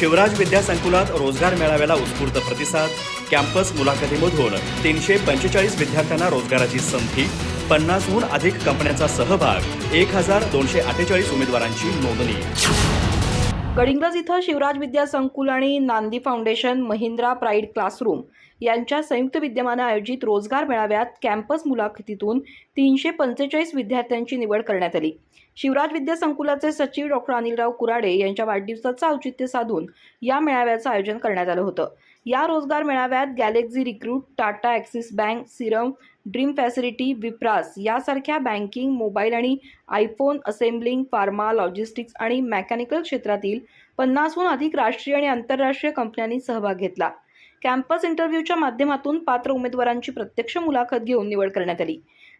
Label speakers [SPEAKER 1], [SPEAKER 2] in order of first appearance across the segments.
[SPEAKER 1] शिवराज विद्यासंकुलात रोजगार मेळाव्याला उत्स्फूर्त प्रतिसाद. कॅम्पस मुलाखतीमधून 345 विद्यार्थ्यांना रोजगाराची संधी. 50हून अधिक कंपन्यांचा सहभाग. 1248 उमेदवारांची नोंदणी.
[SPEAKER 2] गडिंग्लज इथं शिवराज विद्यासंकुल आणि नांदी फाउंडेशन, महिंद्रा प्राईड क्लासरूम यांच्या संयुक्त विद्यमानं आयोजित रोजगार मेळाव्यात कॅम्पस मुलाखतीतून 345 विद्यार्थ्यांची निवड करण्यात आली. शिवराज विद्यासंकुलाचे सचिव डॉक्टर अनिलराव कुराडे यांच्या वाढदिवसाचं औचित्य साधून या मेळाव्याचं आयोजन करण्यात आलं होतं. या रोजगार मेळाव्यात Galaxy Recruit, Tata Axis Bank, Serum, Dream Facility, विप्रास यासारख्या बँकिंग, मोबाईल आणि आयफोन, असेंब्लिंग, फार्मा, लॉजिस्टिक्स आणि मेकॅनिकल क्षेत्रातील 50हून अधिक राष्ट्रीय आणि आंतरराष्ट्रीय कंपन्यांनी सहभाग घेतला. कॅम्पस इंटरव्ह्यूच्या माध्यमातून पात्र उमेदवारांची प्रत्यक्ष मुलाखत घेऊन निवड करण्यात आली.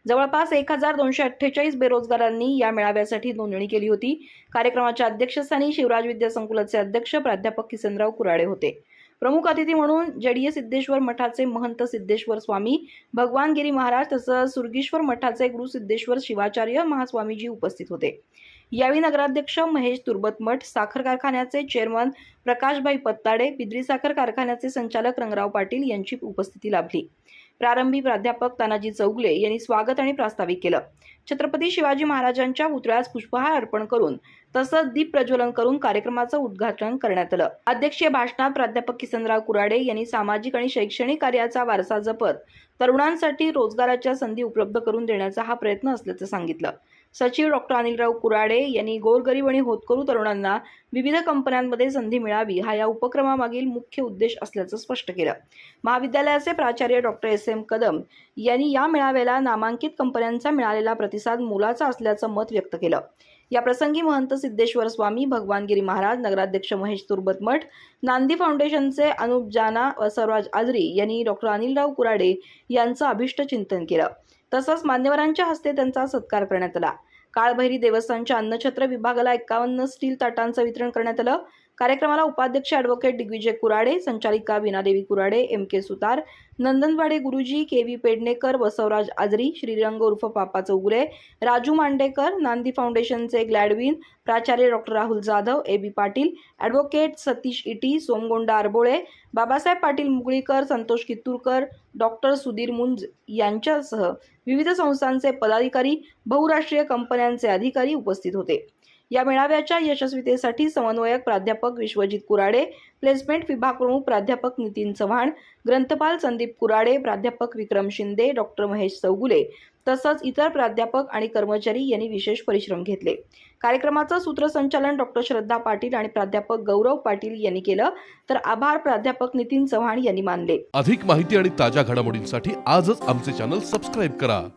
[SPEAKER 2] जवळपास 1248 बेरोजगारांनी या मेळाव्यासाठी नोंदणी केली होती. कार्यक्रमाच्या अध्यक्षस्थानी शिवराज विद्यासंकुलाचे अध्यक्ष प्राध्यापक किसनराव कुराडे होते. प्रमुख अतिथी म्हणून जडीय सिद्धेश्वर मठाचे महंत सिद्धेश्वर स्वामी भगवानगिरी महाराज तसंच सुरगीश्वर मठाचे गुरु सिद्धेश्वर शिवाचार्य महास्वामीजी उपस्थित होते. यावेळी नगराध्यक्ष महेश तुर्बतमठ, साखर कारखान्याचे चेअरमन प्रकाशभाई पत्ताडे, बिद्री साखर कारखान्याचे संचालक रंगराव पाटील यांची उपस्थिती लाभली. प्रारंभी प्राध्यापक तानाजी चौगले यांनी स्वागत आणि प्रास्ताविक केलं. छत्रपती शिवाजी महाराजांच्या पुतळ्यास पुष्पहार अर्पण करून तसंच दीप प्रज्वलन करून कार्यक्रमाचं उद्घाटन करण्यात आलं. अध्यक्षीय भाषणात प्राध्यापक किसनराव कुराडे यांनी सामाजिक आणि शैक्षणिक कार्याचा वारसा जपत तरुणांसाठी रोजगाराच्या संधी उपलब्ध करून देण्याचा हा प्रयत्न असल्याचं सांगितलं. सचिव डॉक्टर अनिलराव कुराडे यांनी गोरगरीब आणि होतकरू तरुणांना विविध कंपन्यांमध्ये संधी मिळावी हा या उपक्रमामागील मुख्य उद्देश असल्याचं स्पष्ट केलं. महाविद्यालयाचे प्राचार्य डॉक्टर SM कदम यांनी या मेळाव्याला नामांकित कंपन्यांचा मिळालेला प्रतिसाद मोलाचा असल्याचं मत व्यक्त केलं. या प्रसंगी महंत सिद्धेश्वर स्वामी भगवानगिरी महाराज, नगराध्यक्ष महेश तुर्बतमठ, नांदी फाउंडेशनचे अनुप जाना व सर्वाज आजरी यांनी डॉक्टर अनिलराव कुराडे यांचं अभिष्ट चिंतन केलं. तसंच मान्यवरांच्या हस्ते त्यांचा सत्कार करण्यात आला. काळभैरी देवस्थानच्या अन्नछत्र विभागाला 51 स्टील ताटांचं वितरण करण्यात आलं. कार्यक्रमाला उपाध्यक्ष ॲडव्होकेट दिग्विजय कुराडे, संचालिका विनादेवी कुराडे, MK सुतार, नंदनवाडे गुरुजी, KV पेडणेकर, बसवराज आजरी, श्रीरंग उर्फ पापा चौगुले, राजू मांडेकर, नांदी फाउंडेशनचे ग्लॅडविन, प्राचार्य doctor Rahul Jadhav, AB Patil, advocate Satish Iti, Somgonda Arbole, Babasaheb Patil Muglikar, Santosh Kitturkar, doctor Sudhir Munj यांच्यासह विविध संस्थांचे पदाधिकारी, बहुराष्ट्रीय कंपन्यांचे अधिकारी उपस्थित होते. या मेळाव्याच्या यशस्वीतेसाठी समन्वयक प्राध्यापक विश्वजित कुराडे, प्लेसमेंट विभाग प्रमुख प्राध्यापक नितीन चव्हाण, ग्रंथपाल संदीप कुराडे, प्राध्यापक विक्रम शिंदे, डॉक्टर महेश चौगुले तसंच इतर प्राध्यापक आणि कर्मचारी यांनी विशेष परिश्रम घेतले. कार्यक्रमाचं सूत्रसंचालन डॉक्टर श्रद्धा पाटील आणि प्राध्यापक गौरव पाटील यांनी केलं, तर आभार प्राध्यापक नितीन चव्हाण यांनी मानले.
[SPEAKER 3] अधिक माहिती आणि ताज्या घडामोडींसाठी आजच आमचे चॅनल सबस्क्राईब करा.